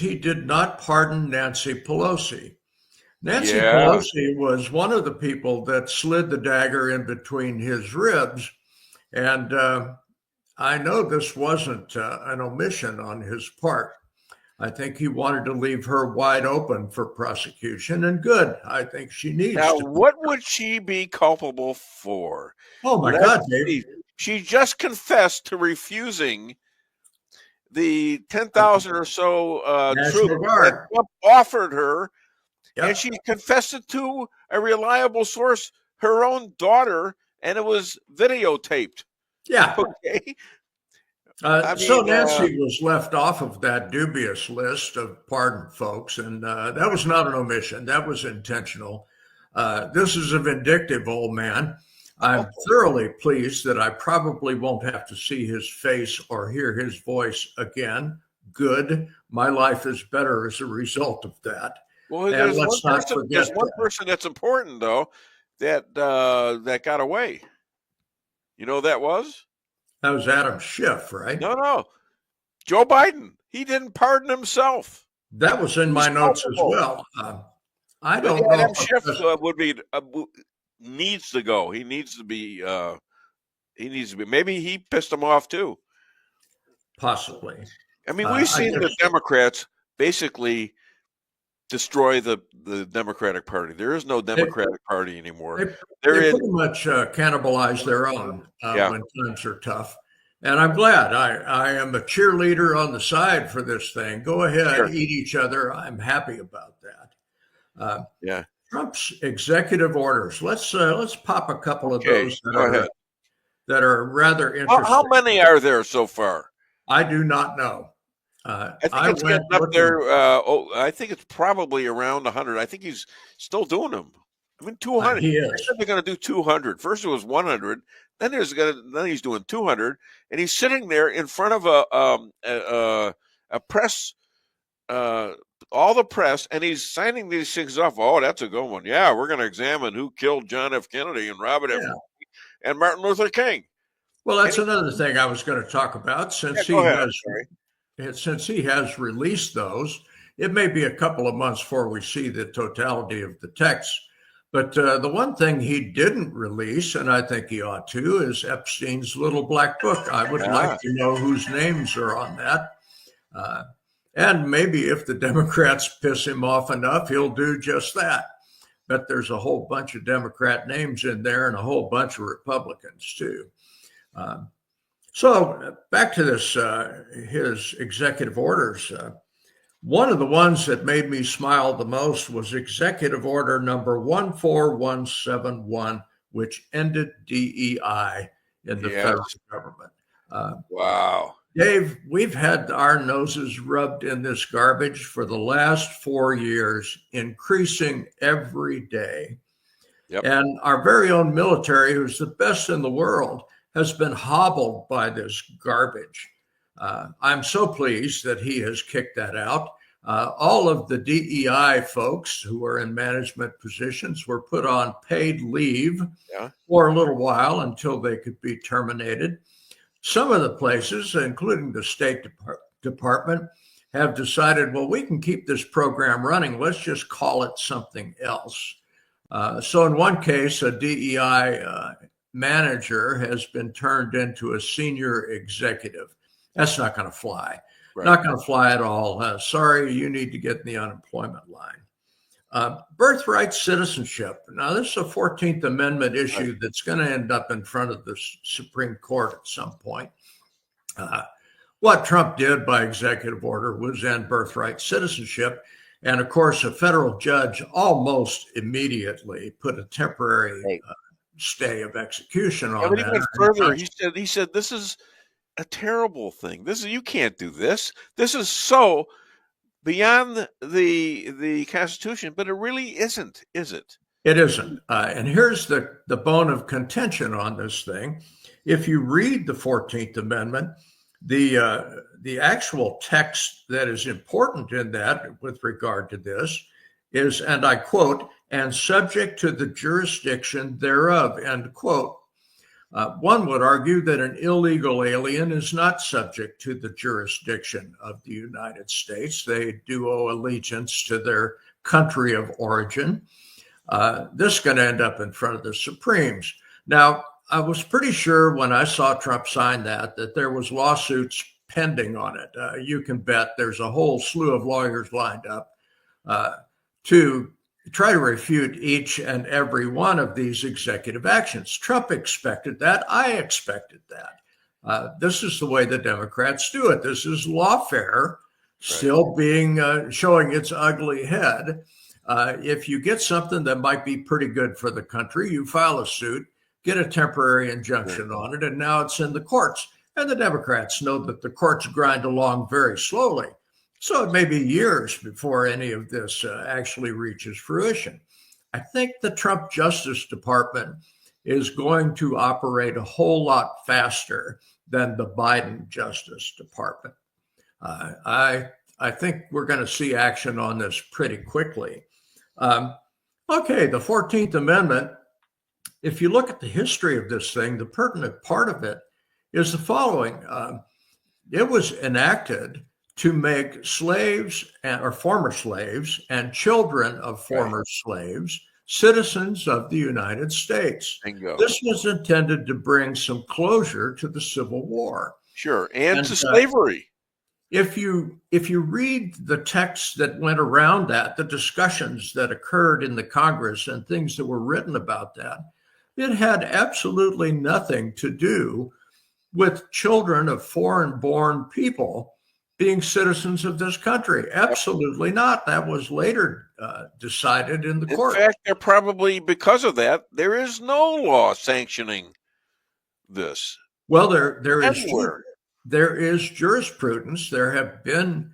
he did not pardon Nancy Pelosi. Nancy Yeah. Pelosi was one of the people that slid the dagger in between his ribs. And I know this wasn't an omission on his part. I think he wanted to leave her wide open for prosecution, and good. I think she needs Now, to be. what would she be culpable for? Oh my Let's God, Dave. see. She just confessed to refusing the 10,000 or so troops National that Guard. Trump offered her, and Yep. she confessed it to a reliable source, her own daughter, and it was videotaped. Yeah. Okay. I So mean, Nancy was left off of that dubious list of pardoned folks, and that was not an omission. That was intentional. This is a vindictive old man. I'm thoroughly pleased that I probably won't have to see his face or hear his voice again. Good. My life is better as a result of that. well, And let's not forget there's one person that's important though that that got away. You know who that was? that was Adam Schiff, right? No, Joe Biden. He didn't pardon himself. That was in He's my notes as culpable. well. I But don't know Adam if a Schiff president would be needs to go. He needs to be. Maybe he pissed him off too. possibly. I mean, we've I seen the guess Democrats basically destroy the Democratic Party. There is no Democratic Party anymore. they There is. pretty much cannibalize their own Yeah. when times are tough. And I'm glad. I am a cheerleader on the side for this thing. Go ahead, Sure. eat each other. I'm happy about that. Yeah. Trump's executive orders. Let's pop a couple of Okay. those Go ahead. that are rather How interesting. many are there so far? I do not know. I think I it's went getting up looking. there. I think it's probably around 100. I think he's still doing them. I mean, 200. He They is. said they're going to do 200. First it was 100. Then he's doing 200, and he's sitting there in front of a press, all the press, and he's signing these things off. Oh, that's a good one. Yeah, we're going to examine who killed John F. Kennedy and Robert F. Yeah. and Martin Luther King. Well, that's another thing I was going to talk about. Yeah, go ahead. Since he has released those, it may be a couple of months before we see the totality of the text. But the one thing he didn't release, and I think he ought to, is Epstein's little black book. I would like to know whose names are on that. And maybe if the Democrats piss him off enough, he'll do just that. But there's a whole bunch of Democrat names in there and a whole bunch of Republicans, too. So back to this, his executive orders. One of the ones that made me smile the most was Executive Order number 14171, which ended DEI in the federal government. Wow. Dave, we've had our noses rubbed in this garbage for the last 4 years, increasing every day. Yep. And our very own military, who's the best in the world, has been hobbled by this garbage. I'm so pleased that he has kicked that out. All of the DEI folks who are in management positions were put on paid leave for a little while until they could be terminated. Some of the places, including the State Department, have decided, well, we can keep this program running. Let's just call it something else. So in one case, a DEI manager has been turned into a senior executive. That's not going to fly. Right. Not going to fly at all. Sorry, you need to get in the unemployment line. Birthright citizenship. Now, this is a 14th Amendment issue that's going to end up in front of the Supreme Court at some point. What Trump did by executive order was end birthright citizenship. And of course, a federal judge almost immediately put a temporary stay of execution on but that. He went further. He said, this is a terrible thing. You can't do this. This is so beyond the Constitution, but it really isn't, is it? It isn't. And here's the bone of contention on this thing. If you read the 14th Amendment, the actual text that is important in that with regard to this is, and I quote, and subject to the jurisdiction thereof, end quote. One would argue that an illegal alien is not subject to the jurisdiction of the United States. They do owe allegiance to their country of origin. This is going to end up in front of the Supremes. Now, I was pretty sure when I saw Trump sign that there was lawsuits pending on it. You can bet there's a whole slew of lawyers lined up to try to refute each and every one of these executive actions. Trump expected that. I expected that. This is the way the Democrats do it. This is lawfare still being showing its ugly head. If you get something that might be pretty good for the country, you file a suit, get a temporary injunction on it, and now it's in the courts. And the Democrats know that the courts grind along very slowly. So it may be years before any of this actually reaches fruition. I think the Trump Justice Department is going to operate a whole lot faster than the Biden Justice Department. I think we're going to see action on this pretty quickly. Okay, the 14th Amendment, if you look at the history of this thing, the pertinent part of it is the following. It was enacted to make slaves or former slaves and children of former slaves citizens of the United States. Bingo. This was intended to bring some closure to the Civil War. Sure, and to slavery. If you read the texts that went around that, the discussions that occurred in the Congress and things that were written about that, it had absolutely nothing to do with children of foreign-born people being citizens of this country. Absolutely not. That was later decided in the court. In fact, there probably, because of that, there is no law sanctioning this. Well, there is jurisprudence. There have been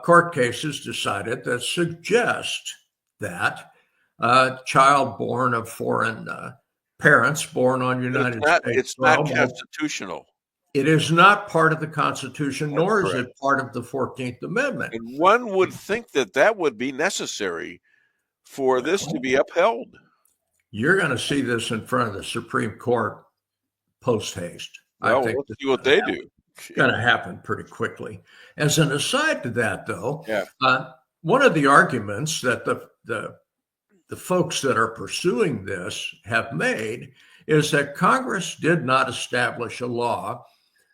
court cases decided that suggest that a child born of foreign parents, born on United States it's not constitutional. It is not part of the Constitution, nor is it part of the 14th Amendment. And one would think that would be necessary for this to be upheld. You're going to see this in front of the Supreme Court post haste. Well, let's see what they do. It's going to happen pretty quickly. As an aside to that, though, yeah. One of the arguments that the folks that are pursuing this have made is that Congress did not establish a law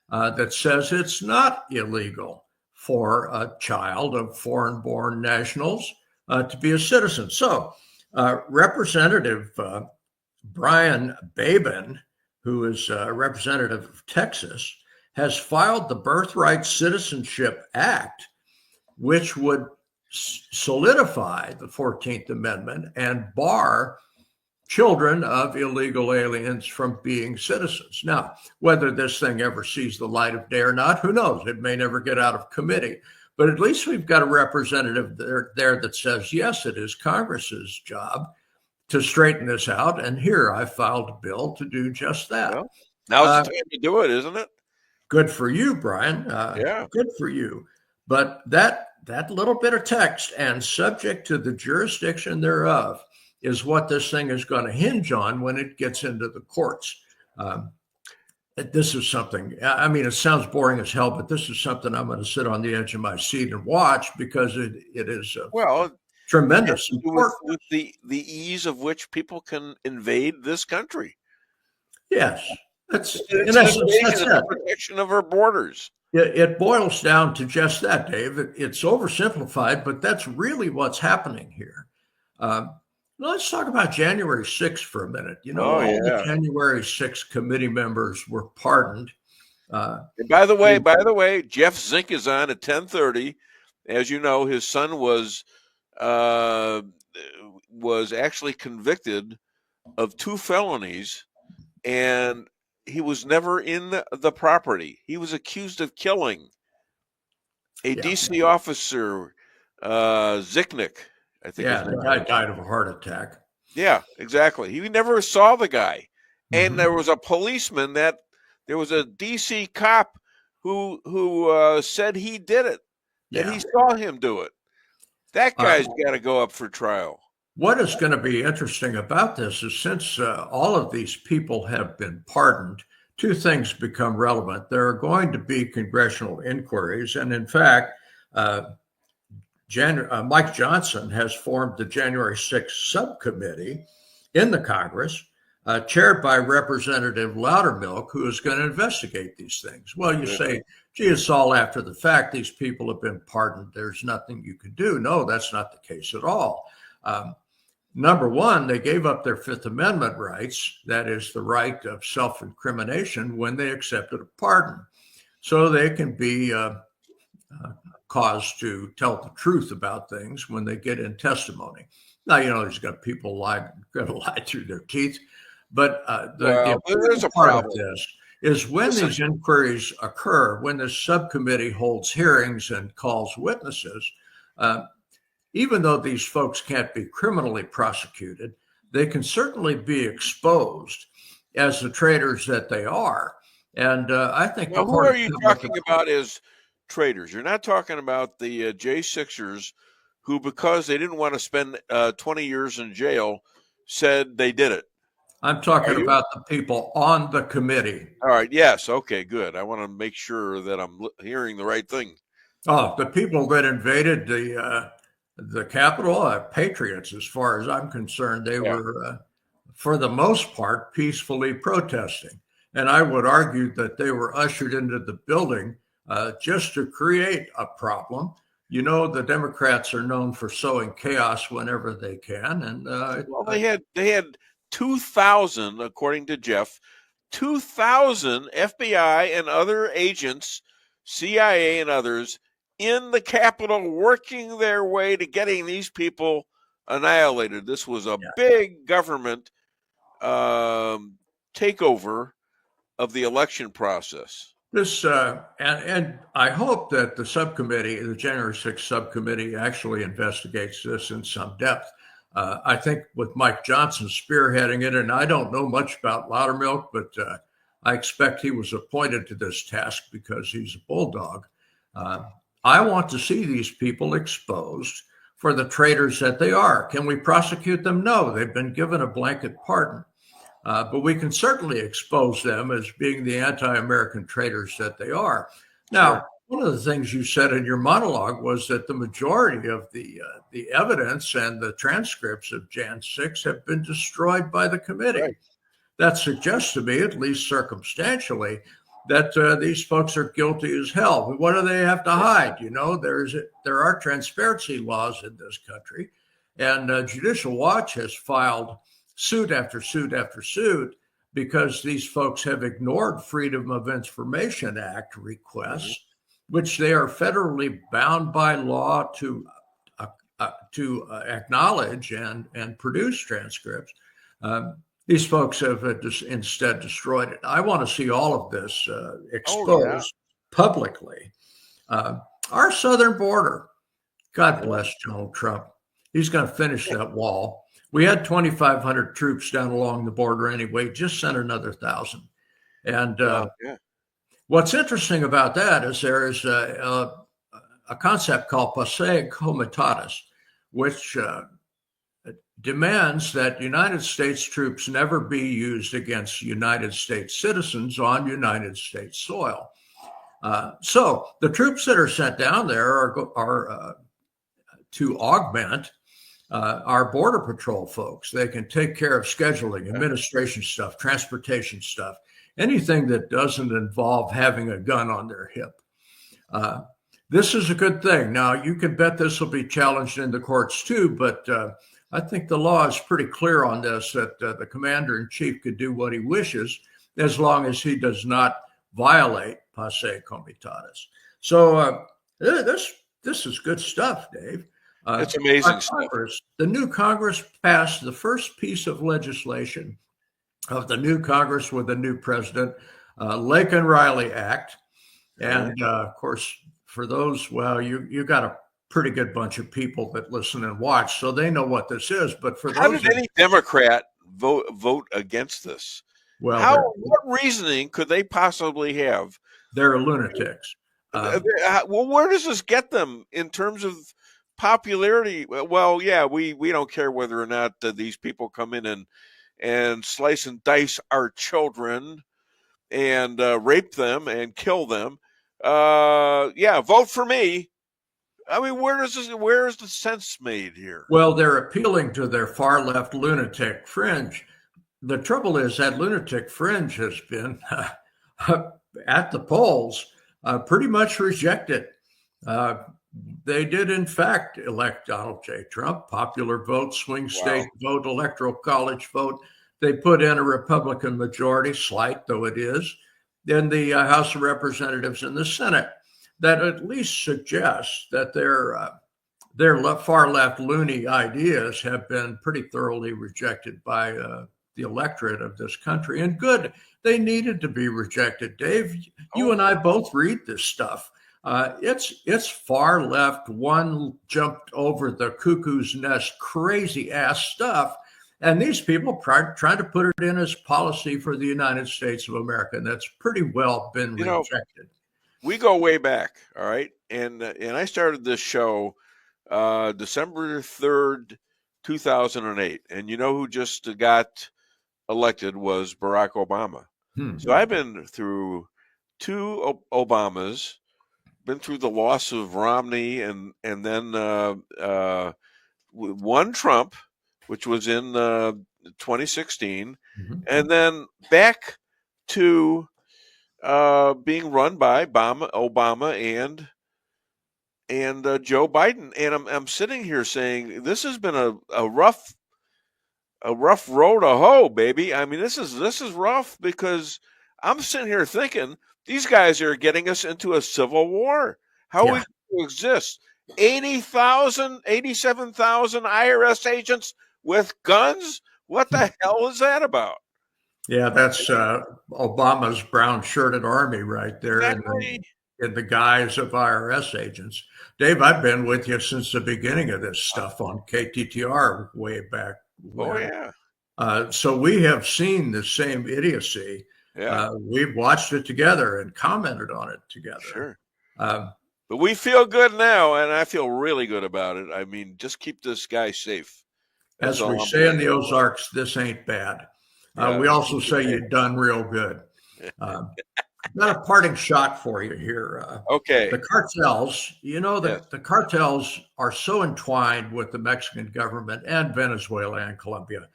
that says it's not illegal for a child of foreign-born nationals to be a citizen. So Representative Brian Babin, who is a representative of Texas, has filed the Birthright Citizenship Act, which would solidify the 14th Amendment and bar children of illegal aliens from being citizens. Now, whether this thing ever sees the light of day or not, who knows? It may never get out of committee. But at least we've got a representative there that says, yes, it is Congress's job to straighten this out. And here I filed a bill to do just that. Well, now's the time to do it, isn't it? Good for you, Brian. Yeah. Good for you. But that little bit of text, and subject to the jurisdiction thereof, is what this thing is going to hinge on when it gets into the courts. This is something, I mean, it sounds boring as hell, but this is something I'm going to sit on the edge of my seat and watch, because it is tremendous. With the ease of which people can invade this country. Yes. That's the protection of our borders. It boils down to just that, Dave. It's oversimplified, but that's really what's happening here. Let's talk about January 6th for a minute. All the January 6th committee members were pardoned. And by the way, Jeff Zink is on at 10:30. As you know, his son was actually convicted of 2 felonies, and he was never in the property. He was accused of killing a DC officer, Ziknik, I think. Yeah, the guy died of a heart attack. Yeah, exactly. He never saw the guy. And there was a policeman there was a DC cop who said he did it. Yeah. And he saw him do it. That guy's got to go up for trial. What is going to be interesting about this is since all of these people have been pardoned, two things become relevant. There are going to be congressional inquiries. And in fact, uh, Mike Johnson has formed the January 6th subcommittee in the Congress, chaired by Representative Loudermilk, who is going to investigate these things. Well, you say, gee, it's all after the fact. These people have been pardoned. There's nothing you can do. No, that's not the case at all. Number one, they gave up their Fifth Amendment rights, that is the right of self-incrimination, when they accepted a pardon. So they can be caused to tell the truth about things when they get in testimony. Now, there's got people going to lie through their teeth, but the important part of this is when these inquiries occur, when the subcommittee holds hearings and calls witnesses, even though these folks can't be criminally prosecuted, they can certainly be exposed as the traitors that they are. And I think now, who are you talking about as traitors? You're not talking about the J6ers who, because they didn't want to spend 20 years in jail, said they did it. I'm talking about the people on the committee. All right. Yes. Okay, good. I want to make sure that I'm hearing the right thing. Oh, the people that invaded the Capitol are patriots, as far as I'm concerned. They were, for the most part, peacefully protesting. And I would argue that they were ushered into the building just to create a problem. The Democrats are known for sowing chaos whenever they can. And well, they had 2,000, according to Jeff, 2,000 FBI and other agents, CIA and others, in the Capitol working their way to getting these people annihilated. This was a big government takeover of the election process. This and I hope that the subcommittee, the January 6th subcommittee, actually investigates this in some depth. I think with Mike Johnson spearheading it, and I don't know much about Loudermilk, but I expect he was appointed to this task because he's a bulldog. I want to see these people exposed for the traitors that they are. Can we prosecute them? No, they've been given a blanket pardon. But we can certainly expose them as being the anti-American traitors that they are. Now, one of the things you said in your monologue was that the majority of the evidence and the transcripts of Jan 6 have been destroyed by the committee. Right. That suggests to me, at least circumstantially, that these folks are guilty as hell. What do they have to hide? There are transparency laws in this country, and Judicial Watch has filed suit after suit after suit because these folks have ignored Freedom of Information Act requests, which they are federally bound by law to acknowledge and produce transcripts. These folks have instead destroyed it. I want to see all of this exposed publicly. Our southern border, God bless Donald Trump. He's going to finish that wall. We had 2,500 troops down along the border anyway, just sent another 1,000. And what's interesting about that is there is a concept called posse comitatus, which demands that United States troops never be used against United States citizens on United States soil. So the troops that are sent down there are to augment our Border Patrol folks. They can take care of scheduling, administration stuff, transportation stuff, anything that doesn't involve having a gun on their hip. This is a good thing. Now, you can bet this will be challenged in the courts too, but I think the law is pretty clear on this, that the commander-in-chief could do what he wishes as long as he does not violate posse comitatus. So this is good stuff, Dave. It's amazing stuff. The new Congress passed the first piece of legislation of the new Congress with the new president, Lake and Riley Act. And of course, for those, you got a pretty good bunch of people that listen and watch, so they know what this is. But for how did any Democrat vote against this? Well, what reasoning could they possibly have? They're lunatics. Well, where does this get them in terms of popularity. Well, yeah, we don't care whether or not these people come in and slice and dice our children and rape them and kill them. Yeah, vote for me. I mean, where is the sense made here? Well, they're appealing to their far left lunatic fringe. The trouble is that lunatic fringe has been at the polls pretty much rejected. Uh, they did, in fact, elect Donald J. Trump. Popular vote, swing state vote, electoral college vote. They put in a Republican majority, slight though it is, in the House of Representatives and the Senate. That at least suggests that their far left loony ideas have been pretty thoroughly rejected by the electorate of this country. And good, they needed to be rejected. Dave, you and I both read this stuff. It's far left, one jumped over the cuckoo's nest, crazy ass stuff. And these people trying to put it in as policy for the United States of America. And that's pretty well been rejected. We go way back, all right? And I started this show December 3rd, 2008. And you know who just got elected was Barack Obama. So I've been through two Obamas, been through the loss of Romney, and then one Trump, which was in 2016, and then back to being run by Obama and Joe Biden. And I'm sitting here saying this has been a rough road to hoe, baby. I mean, this is rough because I'm sitting here thinking these guys are getting us into a civil war. How are we going to exist? 80,000, 87,000 IRS agents with guns? What the hell is that about? Yeah, that's Obama's brown shirted army right there in the guise of IRS agents. Dave, I've been with you since the beginning of this stuff on KTTR way back when. Oh, yeah. So we have seen the same idiocy. Yeah. We've watched it together and commented on it together. Sure. But we feel good now, and I feel really good about it. I mean, just keep this guy safe. As we say in the Ozarks, this ain't bad. We also say you've done real good. Got a parting shot for you here. Okay. The cartels, the cartels are so entwined with the Mexican government and Venezuela and Colombia.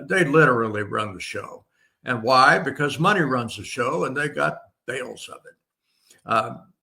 They literally run the show. And why? Because money runs the show and they got bales of it.